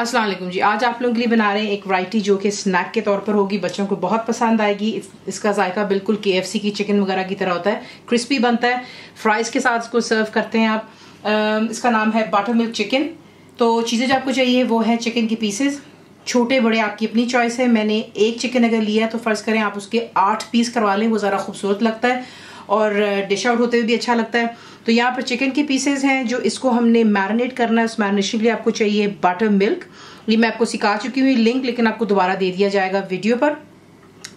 अस्सलाम वालेकुम जी। आज आप लोगों के लिए बना रहे हैं एक वैरायटी जो कि स्नैक के तौर पर होगी, बच्चों को बहुत पसंद आएगी। इसका जायका बिल्कुल KFC की चिकन वगैरह की तरह होता है, क्रिस्पी बनता है। फ्राइज़ के साथ इसको सर्व करते हैं आप। इसका नाम है बटर मिल्क चिकन। तो चीज़ें जो आपको चाहिए वो है चिकन की पीसेस, छोटे बड़े आपकी अपनी चॉइस है। मैंने एक चिकन अगर लिया है तो फ़र्ज़ करें आप उसके 8 पीस करवा लें, वो ज़रा खूबसूरत लगता है और डिश आउट होते हुए भी अच्छा लगता है। तो यहाँ पर चिकन की पीसेस हैं जो इसको हमने मैरिनेट करना है। उस मैरिनेशन के लिए आपको चाहिए बटर मिल्क। ये मैं आपको सिखा चुकी हूँ लिंक, लेकिन आपको दोबारा दे दिया जाएगा वीडियो पर,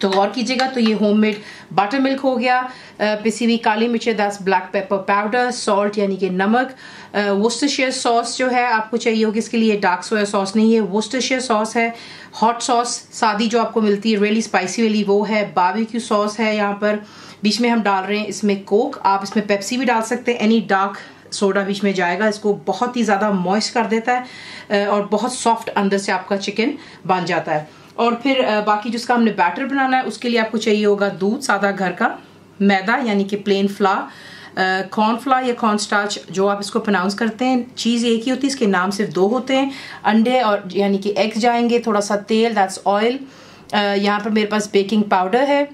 तो गौर कीजिएगा। तो ये होममेड बटर मिल्क हो गया, पिसी हुई काली मिर्चें 10, ब्लैक पेपर पाउडर, सॉल्ट यानी कि नमक, वोस्टरशायर सॉस जो है आपको चाहिए होगी इसके लिए, डार्क सोया सॉस नहीं है, वोस्टरशायर सॉस है, हॉट सॉस सादी जो आपको मिलती है रियली स्पाइसी वाली वो है, बारबेक्यू सॉस है। यहाँ पर बीच में हम डाल रहे हैं इसमें कोक, आप इसमें पेप्सी भी डाल सकते हैं, एनी डार्क सोडा बीच में जाएगा, इसको बहुत ही ज़्यादा मॉइस्ट कर देता है और बहुत सॉफ्ट अंदर से आपका चिकन बन जाता है। और फिर बाकी जिसका हमने बैटर बनाना है उसके लिए आपको चाहिए होगा दूध सादा घर का, मैदा यानी कि प्लेन फ्लावर, कॉर्नफ्लावर या कॉर्न स्टार्च जो आप इसको प्रोनाउंस करते हैं। चीज़ एक ही होती है, इसके नाम सिर्फ 2 होते हैं। अंडे और यानी कि एग्स जाएंगे, थोड़ा सा तेल दैट्स ऑयल। यहाँ पर मेरे पास बेकिंग पाउडर है,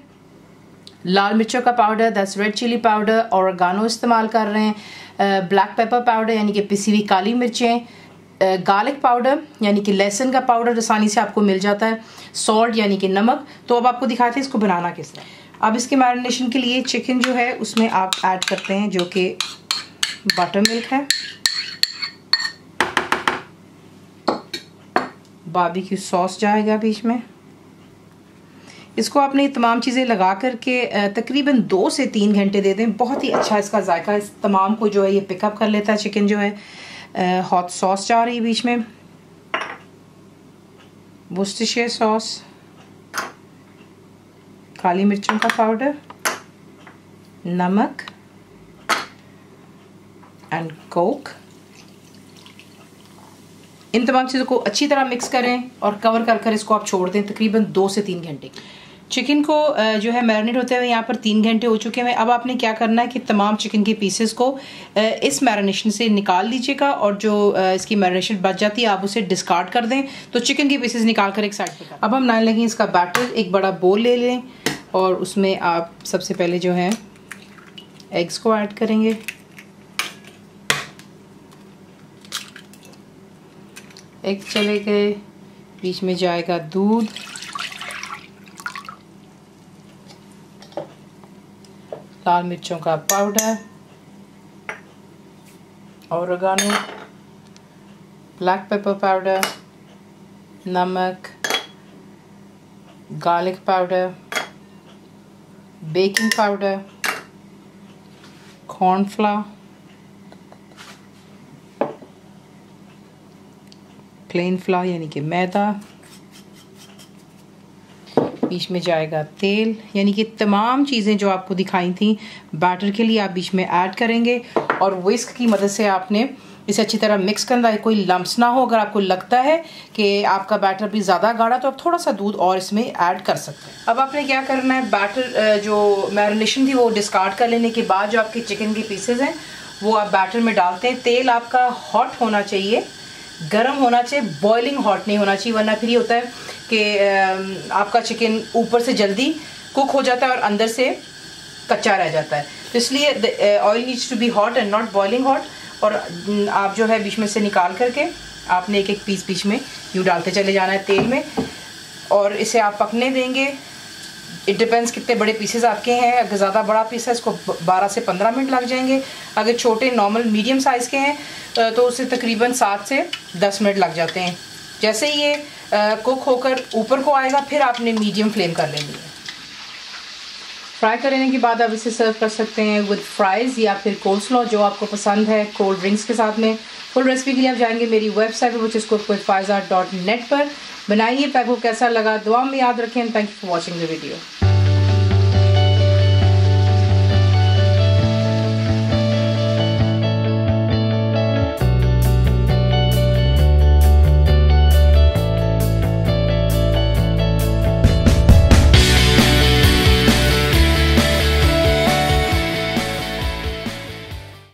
लाल मिर्चों का powder that's red chili powder, oregano इस्तेमाल कर रहे हैं, ब्लैक पेपर पाउडर यानी कि पिसी हुई काली मिर्चें, गार्लिक पाउडर यानी कि लहसुन का पाउडर आसानी से आपको मिल जाता है, सॉल्ट यानी कि नमक। तो अब आपको दिखाते हैं इसको बनाना किस तरह। अब इसके मैरिनेशन के लिए चिकन जो है उसमें आप ऐड करते हैं जो कि बटर मिल्क है, बारबेक्यू सॉस जाएगा बीच में। इसको आपने तमाम चीज़ें लगा करके तकरीबन 2 से 3 घंटे दे दें, बहुत ही अच्छा इसका जायका इस तमाम को जो है ये पिकअप कर लेता है चिकन जो है। हॉट सॉस जा रही है बीच में, वोस्टरशायर सॉस, काली मिर्चों का पाउडर, नमक एंड कोक। इन तमाम चीज़ों को अच्छी तरह मिक्स करें और कवर कर इसको आप छोड़ दें तकरीबन 2 से 3 घंटे। चिकन को जो है मैरिनेट होते हुए यहाँ पर 3 घंटे हो चुके हैं। अब आपने क्या करना है कि तमाम चिकन के पीसेस को इस मैरिनेशन से निकाल लीजिएगा और जो इसकी मैरिनेशन बच जाती है आप उसे डिस्कार्ड कर दें। तो चिकन के पीसेस निकाल कर एक साइड पे कर। अब हम बनाने लगे इसका बैटर। एक बड़ा बोल ले लें और उसमें आप सबसे पहले जो है एग्स को ऐड करेंगे, एग चले गए, बीच में जाएगा दूध, लाल मिर्चों का powder, oregano, black pepper powder, नमक, garlic powder, baking powder, cornflour, plain flour यानी कि मैदा, बीच में जाएगा तेल, यानी कि तमाम चीज़ें जो आपको दिखाई थी बैटर के लिए आप बीच में ऐड करेंगे और विस्क की मदद से आपने इसे अच्छी तरह मिक्स करना है, कोई लम्प्स ना हो। अगर आपको लगता है कि आपका बैटर भी ज़्यादा गाढ़ा तो आप थोड़ा सा दूध और इसमें ऐड कर सकते हैं। अब आपने क्या करना है, बैटर जो मैरिनेशन थी वो डिस्कार्ड कर लेने के बाद जो आपके चिकन के पीसेज हैं वो आप बैटर में डालते हैं। तेल आपका हॉट होना चाहिए, गर्म होना चाहिए, बॉइलिंग हॉट नहीं होना चाहिए, वरना फिर ये होता है कि आपका चिकन ऊपर से जल्दी कुक हो जाता है और अंदर से कच्चा रह जाता है। तो इसलिए oil needs to be hot and not boiling hot. और आप जो है बीच में से निकाल करके आपने एक एक पीस बीच में यूँ डालते चले जाना है तेल में और इसे आप पकने देंगे। इट डिपेंड्स कितने बड़े पीसेस आपके हैं। अगर ज़्यादा बड़ा पीस है इसको 12 से 15 मिनट लग जाएंगे। अगर छोटे नॉर्मल मीडियम साइज़ के हैं तो उसे तकरीबन 7 से 10 मिनट लग जाते हैं। जैसे ही ये कुक होकर ऊपर को आएगा फिर आपने मीडियम फ्लेम कर लेनी है। फ्राई करने के बाद आप इसे सर्व कर सकते हैं विद फ्राइज़ या फिर कोल्सलॉ जो आपको पसंद है, कोल्ड ड्रिंक्स के साथ में। फुल रेसिपी के लिए आप जाएंगे मेरी वेबसाइट पर which is cooked.faiza.net पर। बनाइए, आपको कैसा लगा दुआ में याद रखें। Thank you for watching the video.